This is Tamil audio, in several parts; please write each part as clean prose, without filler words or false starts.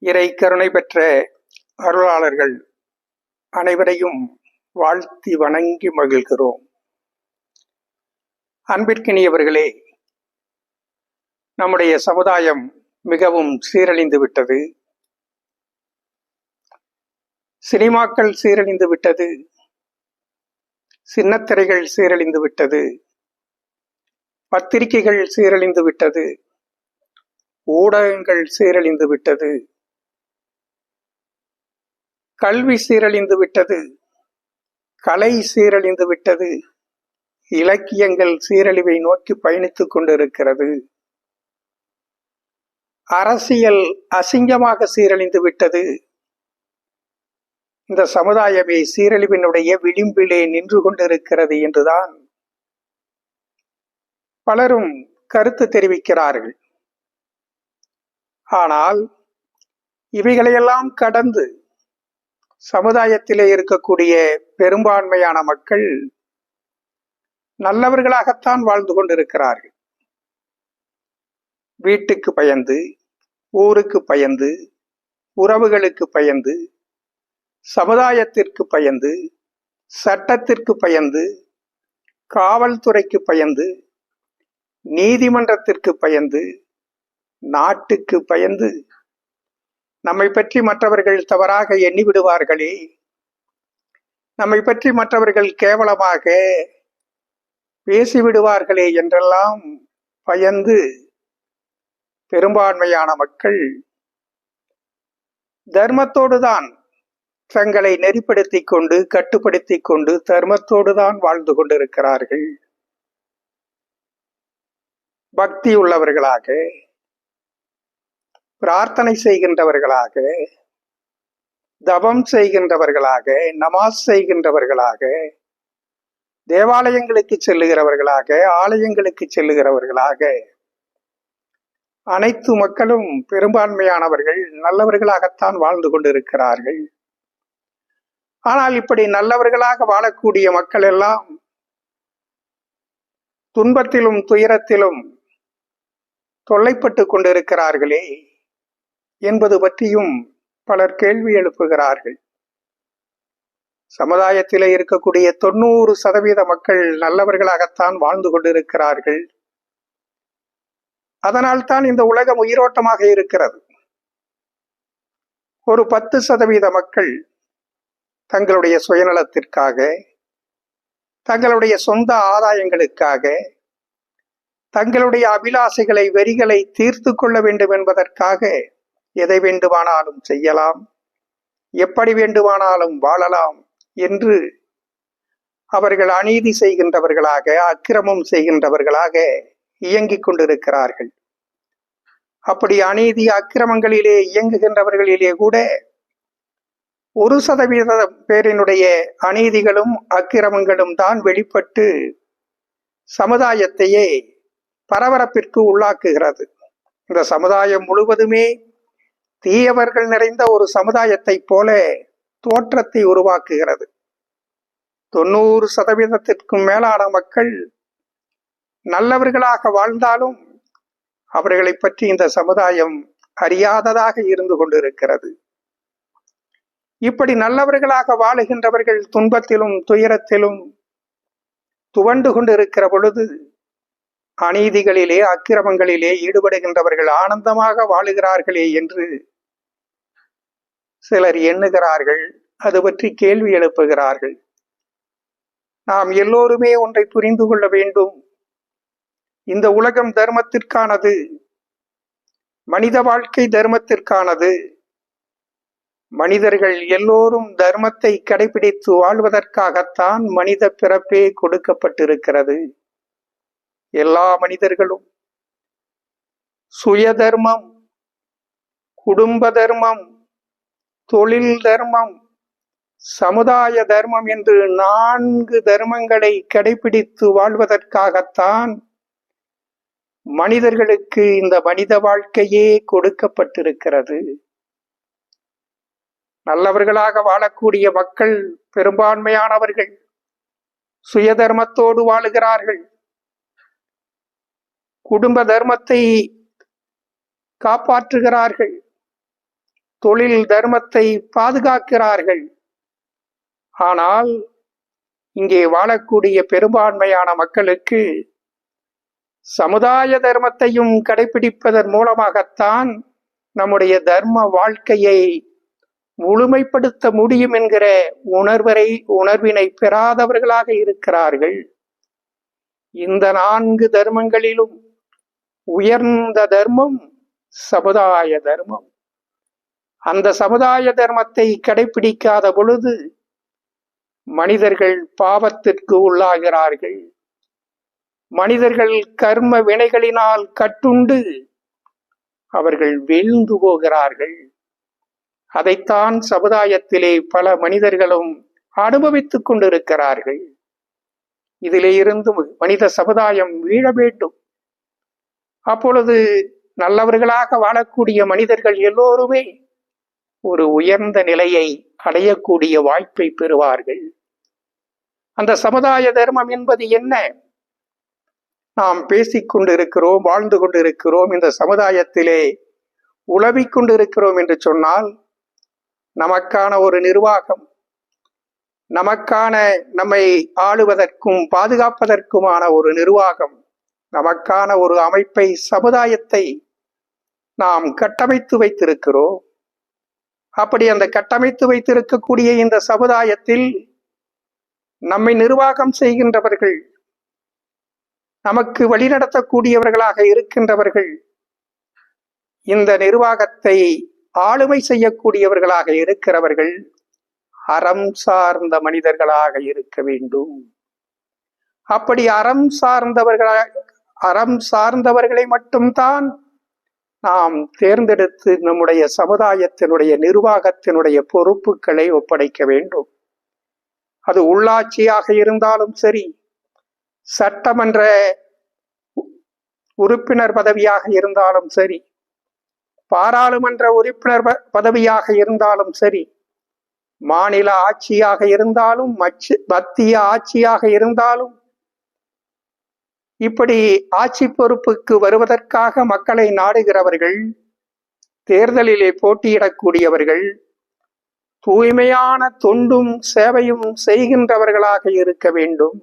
இறை கருணை பெற்ற அருளாளர்கள் அனைவரையும் வாழ்த்தி வணங்கி மகிழ்கிறோம். அன்பிற்கினியவர்களே, நம்முடைய சமுதாயம் மிகவும் சீரழிந்து விட்டது. சினிமாக்கள் சீரழிந்து விட்டது, சின்னத்திரைகள் சீரழிந்து விட்டது, பத்திரிகைகள் சீரழிந்து விட்டது, ஊடகங்கள் சீரழிந்து விட்டது, கல்வி சீரழிந்து விட்டது, கலை சீரழிந்து விட்டது, இலக்கியங்கள் சீரழிவை நோக்கி பயணித்துக் கொண்டிருக்கிறது. அரசியல் அசிங்கமாக சீரழிந்து விட்டது. இந்த சமுதாயமே சீரழிவினுடைய விளிம்பிலே நின்று கொண்டிருக்கிறது என்றுதான் பலரும் கருத்து தெரிவிக்கிறார்கள். ஆனால் இவைகளையெல்லாம் கடந்து சமுதாயத்திலே இருக்கக்கூடிய பெரும்பான்மையான மக்கள் நல்லவர்களாகத்தான் வாழ்ந்து கொண்டிருக்கிறார்கள். வீட்டுக்கு பயந்து, ஊருக்கு பயந்து, உறவுகளுக்கு பயந்து, சமுதாயத்திற்கு பயந்து, சட்டத்திற்கு பயந்து, காவல்துறைக்கு பயந்து, நீதிமன்றத்திற்கு பயந்து, நாட்டுக்கு பயந்து, நம்மை பற்றி மற்றவர்கள் தவறாக எண்ணிவிடுவார்களே, நம்மை பற்றி மற்றவர்கள் கேவலமாக பேசிவிடுவார்களே என்றெல்லாம் பயந்து பெரும்பான்மையான மக்கள் தர்மத்தோடுதான் தங்களை நெறிப்படுத்திக் கொண்டு கட்டுப்படுத்திக் கொண்டு தர்மத்தோடுதான் வாழ்ந்து கொண்டிருக்கிறார்கள். பக்தி உள்ளவர்களாக, பிரார்த்தனை செய்கின்றவர்களாக, தவம் செய்கின்றவர்களாக, நமாஸ் செய்கின்றவர்களாக, தேவாலயங்களுக்கு செல்லுகிறவர்களாக, ஆலயங்களுக்கு செல்லுகிறவர்களாக, அனைத்து மக்களும் பெரும்பான்மையானவர்கள் நல்லவர்களாகத்தான் வாழ்ந்து கொண்டிருக்கிறார்கள். ஆனால் இப்படி நல்லவர்களாக வாழக்கூடிய மக்கள் எல்லாம் துன்பத்திலும் துயரத்திலும் தொல்லைப்பட்டு கொண்டிருக்கிறார்களே என்பது பற்றியும் பலர் கேள்வி எழுப்புகிறார்கள். சமுதாயத்திலே இருக்கக்கூடிய 90% மக்கள் நல்லவர்களாகத்தான் வாழ்ந்து கொண்டிருக்கிறார்கள். அதனால் தான் இந்த உலகம் உயிரோட்டமாக இருக்கிறது. ஒரு 10% மக்கள் தங்களுடைய சுயநலத்திற்காக, தங்களுடைய சொந்த ஆதாயங்களுக்காக, தங்களுடைய அபிலாசைகளை, வெறிகளை தீர்த்து கொள்ள வேண்டும் என்பதற்காக எதை வேண்டுமானாலும் செய்யலாம், எப்படி வேண்டுமானாலும் வாழலாம் என்று அவர்கள் அநீதி செய்கின்றவர்களாக, அக்கிரமம் செய்கின்றவர்களாக இயங்கிக் கொண்டிருக்கிறார்கள். அப்படி அநீதி அக்கிரமங்களிலே இயங்குகின்றவர்களிலே கூட 1% பேரினுடைய அநீதிகளும் அக்கிரமங்களும் தான் வெளிப்பட்டு சமுதாயத்தையே பரபரப்பிற்கு உள்ளாக்குகிறது. இந்த சமுதாயம் முழுவதுமே தீயவர்கள் நிறைந்த ஒரு சமுதாயத்தை போல தோற்றத்தை உருவாக்குகிறது. 90%க்கும் மேலான மக்கள் நல்லவர்களாக வாழ்ந்தாலும் அவர்களை பற்றி இந்த சமுதாயம் அறியாததாக இருந்து கொண்டிருக்கிறது. இப்படி நல்லவர்களாக வாழுகின்றவர்கள் துன்பத்திலும் துயரத்திலும் துவண்டு கொண்டிருக்கிற பொழுது அநீதிகளிலே அக்கிரமங்களிலே ஈடுபடுகின்றவர்கள் ஆனந்தமாக வாழுகிறார்களே என்று சிலர் எண்ணுகிறார்கள். அது பற்றி கேள்வி எழுப்புகிறார்கள். நாம் எல்லோருமே ஒன்றை புரிந்து கொள்ள வேண்டும். இந்த உலகம் தர்மத்திற்கானது, மனித வாழ்க்கை தர்மத்திற்கானது. மனிதர்கள் எல்லோரும் தர்மத்தை கடைபிடித்து வாழ்வதற்காகத்தான் மனித பிறப்பே கொடுக்கப்பட்டிருக்கிறது. எல்லா மனிதர்களும் சுய தர்மம், குடும்ப தர்மம், தொழில் தர்மம், சமுதாய தர்மம் என்று 4 தர்மங்களை கடைபிடித்து வாழ்வதற்காகத்தான் மனிதர்களுக்கு இந்த மனித வாழ்க்கையே கொடுக்கப்பட்டிருக்கிறது. நல்லவர்களாக வாழக்கூடிய மக்கள் பெரும்பான்மையானவர்கள் சுய தர்மத்தோடு வாழுகிறார்கள். குடும்ப தர்மத்தை காப்பாற்றுகிறார்கள். தொழில் தர்மத்தை பாதுகாக்கிறார்கள். ஆனால் இங்கே வாழக்கூடிய பெரும்பான்மையான மக்களுக்கு சமுதாய தர்மத்தையும் கடைபிடிப்பதன் மூலமாகத்தான் நம்முடைய தர்ம வாழ்க்கையை முழுமைப்படுத்த முடியும் என்கிற உணர்வினை பெறாதவர்களாக இருக்கிறார்கள். இந்த 4 தர்மங்களிலும் உயர்ந்த தர்மம் சமுதாய தர்மம். அந்த சமுதாய தர்மத்தை கடைபிடிக்காத பொழுது மனிதர்கள் பாவத்திற்கு உள்ளாகிறார்கள். மனிதர்கள் கர்ம வினைகளினால் கட்டுண்டு அவர்கள் வீழ்ந்து போகிறார்கள். அதைத்தான் சமுதாயத்திலே பல மனிதர்களும் அனுபவித்துக் கொண்டிருக்கிறார்கள். இதிலே இருந்து மனித சமுதாயம் வீழ வேண்டும். அப்பொழுது நல்லவர்களாக வாழக்கூடிய மனிதர்கள் எல்லோருமே ஒரு உயர்ந்த நிலையை அடையக்கூடிய வாய்ப்பை பெறுவார்கள். அந்த சமுதாய தர்மம் என்பது என்ன? நாம் பேசிக்கொண்டிருக்கிறோம், வாழ்ந்து கொண்டிருக்கிறோம், இந்த சமுதாயத்திலே உலவிக் கொண்டிருக்கிறோம் என்று சொன்னால் நமக்கான ஒரு நிர்வாகம், நமக்கான நம்மை ஆளுவதற்கும் பாதுகாப்பதற்குமான ஒரு நிர்வாகம், நமக்கான ஒரு அமைப்பை, சமுதாயத்தை நாம் கட்டமைத்து வைத்திருக்கிறோம். அப்படி அந்த கட்டமைத்து வைத்திருக்கக்கூடிய இந்த சமுதாயத்தில் நம்மை நிர்வாகம் செய்கின்றவர்கள், நமக்கு வழிநடத்தக்கூடியவர்களாக இருக்கின்றவர்கள், இந்த நிர்வாகத்தை ஆளுமை செய்யக்கூடியவர்களாக இருக்கிறவர்கள் அறம் சார்ந்த மனிதர்களாக இருக்க வேண்டும். அப்படி அறம் சார்ந்தவர்களை மட்டும்தான் நாம் தேர்ந்தெடுத்து நம்முடைய சமுதாயத்தினுடைய நிர்வாகத்தினுடைய பொறுப்புகளை ஒப்படைக்க வேண்டும். அது உள்ளாட்சியாக இருந்தாலும் சரி, சட்டமன்ற உறுப்பினர் பதவியாக இருந்தாலும் சரி, பாராளுமன்ற உறுப்பினர் பதவியாக இருந்தாலும் சரி, மாநில ஆட்சியாக இருந்தாலும் மத்திய ஆட்சியாக இருந்தாலும், இப்படி ஆட்சி பொறுப்புக்கு வருவதற்காக மக்களை நாடுகிறவர்கள், தேர்தலிலே போட்டியிடக்கூடியவர்கள் தூய்மையான தொண்டும் சேவையும் செய்கின்றவர்களாக இருக்க வேண்டும்.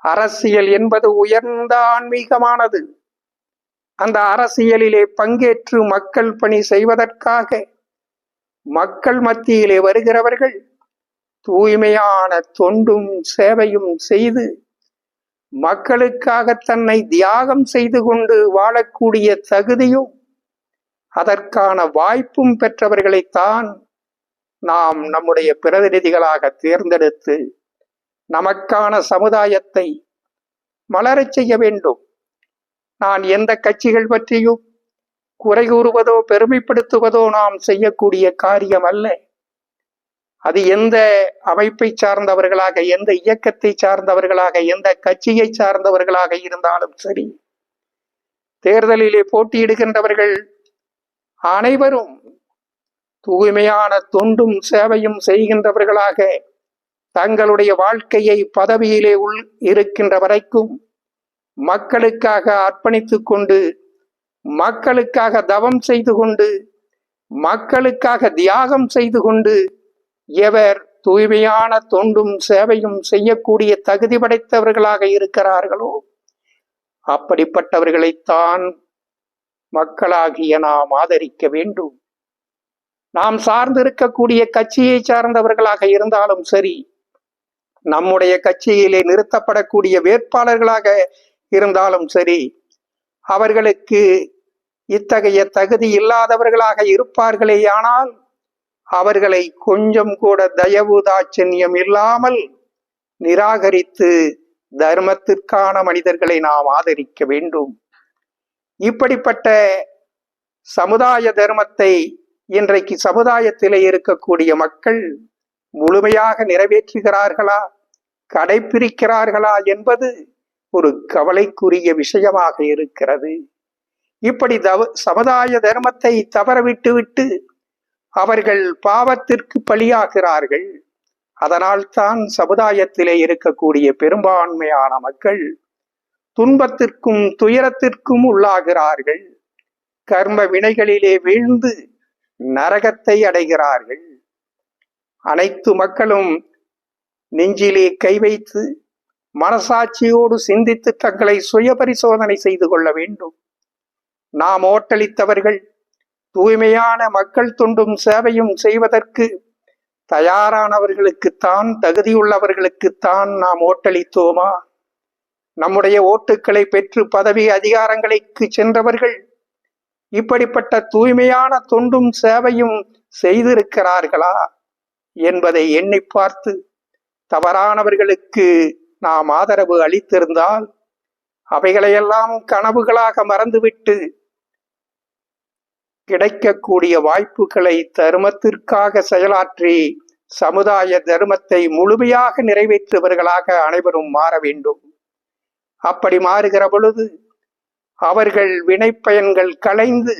அரசியல் என்பது உயர்ந்த ஆன்மீகமானது. அந்த அரசியலிலே பங்கேற்று மக்கள் பணி செய்வதற்காக மக்கள் மத்தியிலே வருகிறவர்கள் தூய்மையான தொண்டும் சேவையும் செய்து மக்களுக்காக தன்னை தியாகம் செய்து கொண்டு வாழக்கூடிய தகுதியும் அதற்கான வாய்ப்பும் பெற்றவர்களைத்தான் நாம் நம்முடைய பிரதிநிதிகளாக தேர்ந்தெடுத்து நமக்கான சமுதாயத்தை மலரச் செய்ய வேண்டும். நான் எந்த கட்சிகள் பற்றியும் குறை கூறுவதோ பெருமைப்படுத்துவதோ நாம் செய்யக்கூடிய காரியம் அல்ல. அது எந்த அமைப்பை சார்ந்தவர்களாக, எந்த இயக்கத்தை சார்ந்தவர்களாக, எந்த கட்சியை சார்ந்தவர்களாக இருந்தாலும் சரி, தேர்தலிலே போட்டியிடுகின்றவர்கள் அனைவரும் தூய்மையான தொண்டும் சேவையும் செய்கின்றவர்களாக தங்களுடைய வாழ்க்கையை பதவியிலே இருக்கின்ற வரைக்கும் மக்களுக்காக அர்ப்பணித்துக் கொண்டு, மக்களுக்காக தவம் செய்து கொண்டு, மக்களுக்காக தியாகம் செய்து கொண்டு எவர் தூய்மையான தொண்டும் சேவையும் செய்யக்கூடிய தகுதி படைத்தவர்களாக இருக்கிறார்களோ அப்படிப்பட்டவர்களைத்தான் மக்களாகிய நாம் ஆதரிக்க வேண்டும். நாம் சார்ந்திருக்கக்கூடிய கட்சியை சார்ந்தவர்களாக இருந்தாலும் சரி, நம்முடைய கட்சியிலே நிறுத்தப்படக்கூடிய வேட்பாளர்களாக இருந்தாலும் சரி, அவர்களுக்கு இத்தகைய தகுதி இல்லாதவர்களாக இருப்பார்களேயானால் அவர்களை கொஞ்சம் கூட தயவு தாட்சண்யம் இல்லாமல் நிராகரித்து தர்மத்திற்கான மனிதர்களை நாம் ஆதரிக்க வேண்டும். இப்படிப்பட்ட சமுதாய தர்மத்தை இன்றைக்கு சமுதாயத்திலே இருக்கக்கூடிய மக்கள் முழுமையாக நிறைவேற்றுகிறார்களா, கடைபிடிக்கிறார்களா என்பது ஒரு கவலைக்குரிய விஷயமாக இருக்கிறது. இப்படி சமுதாய தர்மத்தை தவறவிட்டுவிட்டு அவர்கள் பாவத்திற்கு பலியாகிறார்கள். அதனால் தான் சமுதாயத்திலே இருக்கக்கூடிய பெரும்பான்மையான மக்கள் துன்பத்திற்கும் துயரத்திற்கும் உள்ளாகிறார்கள். கர்ம வினைகளிலே வீழ்ந்து நரகத்தை அடைகிறார்கள். அனைத்து மக்களும் நெஞ்சிலே கை வைத்து மனசாட்சியோடு சிந்தித்து தங்களை சுய பரிசோதனை செய்து கொள்ள வேண்டும். நாம் ஓட்டளித்தவர்கள் தூய்மையான மக்கள் தொண்டும் சேவையும் செய்வதற்கு தயாரானவர்களுக்குத்தான், தகுதியுள்ளவர்களுக்குத்தான் நாம் ஓட்டளித்தோமா? நம்முடைய ஓட்டுக்களை பெற்று பதவி அதிகாரங்களுக்கு சென்றவர்கள் இப்படிப்பட்ட தூய்மையான தொண்டும் சேவையும் செய்திருக்கிறார்களா என்பதை எண்ணி பார்த்து தவறானவர்களுக்கு நாம் ஆதரவு அளித்திருந்தால் அவைகளையெல்லாம் கனவுகளாக மறந்துவிட்டு கிடைக்கக்கூடிய வாய்ப்புகளை தர்மத்திற்காக செயலாற்றி சமுதாய தர்மத்தை முழுமையாக நிறைவேற்றுபவர்களாக அனைவரும் மாற வேண்டும். அப்படி மாறுகிற பொழுது அவர்கள் வினைப்பயன்கள் களைந்து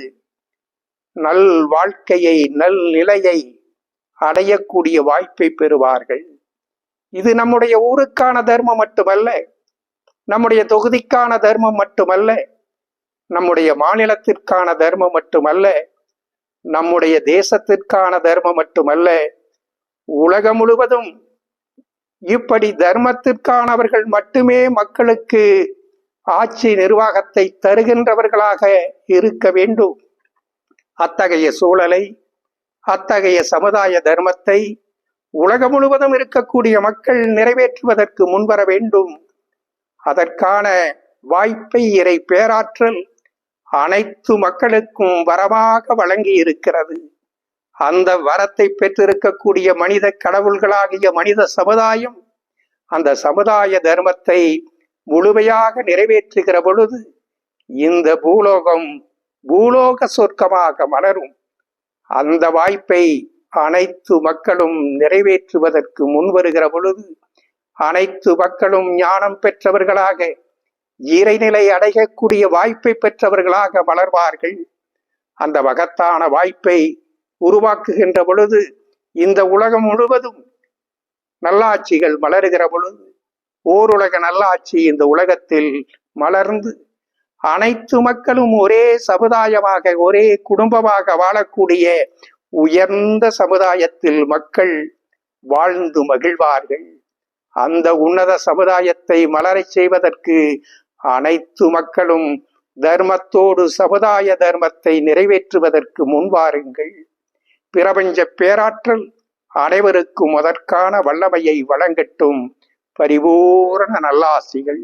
நல் வாழ்க்கையை, நல் நிலையை அடையக்கூடிய வாய்ப்பை பெறுவார்கள். இது நம்முடைய ஊருக்கான தர்மம் மட்டுமல்ல, நம்முடைய தொகுதிக்கான தர்மம் மட்டுமல்ல, நம்முடைய மாநிலத்திற்கான தர்மம் மட்டுமல்ல, நம்முடைய தேசத்திற்கான தர்மம் மட்டுமல்ல, உலகம் முழுவதும் இப்படி தர்மத்திற்கானவர்கள் மட்டுமே மக்களுக்கு ஆட்சி நிர்வாகத்தை தருகின்றவர்களாக இருக்க வேண்டும். அத்தகைய சூழலை, அத்தகைய சமுதாய தர்மத்தை உலகம் முழுவதும் இருக்கக்கூடிய மக்கள் நிறைவேற்றுவதற்கு முன்வர வேண்டும். அதற்கான வாய்ப்பை இறை பேராற்றல் அனைத்து மக்களுக்கும் வரமாக வழங்கி இருக்கிறது. அந்த வரத்தை பெற்றிருக்கக்கூடிய மனித கடவுள்களாகிய மனித சமுதாயம் அந்த சமுதாய தர்மத்தை முழுமையாக நிறைவேற்றுகிற பொழுது இந்த பூலோகம் பூலோக சொர்க்கமாக மலரும். அந்த வாய்ப்பை அனைத்து மக்களும் நிறைவேற்றுவதற்கு முன்வருகிற பொழுது அனைத்து மக்களும் ஞானம் பெற்றவர்களாக, இறைநிலை அடையக்கூடிய வாய்ப்பை பெற்றவர்களாக வளர்வார்கள். அந்த மகத்தான வாய்ப்பை உருவாக்குகின்ற பொழுது இந்த உலகம் முழுவதும் நல்லாட்சிகள் மலருகிற பொழுது ஓருலக நல்லாட்சி இந்த உலகத்தில் மலர்ந்து அனைத்து மக்களும் ஒரே சமுதாயமாக, ஒரே குடும்பமாக வாழக்கூடிய உயர்ந்த சமுதாயத்தில் மக்கள் வாழ்ந்து மகிழ்வார்கள். அந்த உன்னத சமுதாயத்தை மலரச் செய்வதற்கு அனைத்து மக்களும் தர்மத்தோடு சமுதாய தர்மத்தை நிறைவேற்றுவதற்கு முன்வாருங்கள். பிரபஞ்ச பேராற்றல் அனைவருக்கும் அதற்கான வல்லமையை வழங்கட்டும். பரிபூரண நல்லாசிகள்.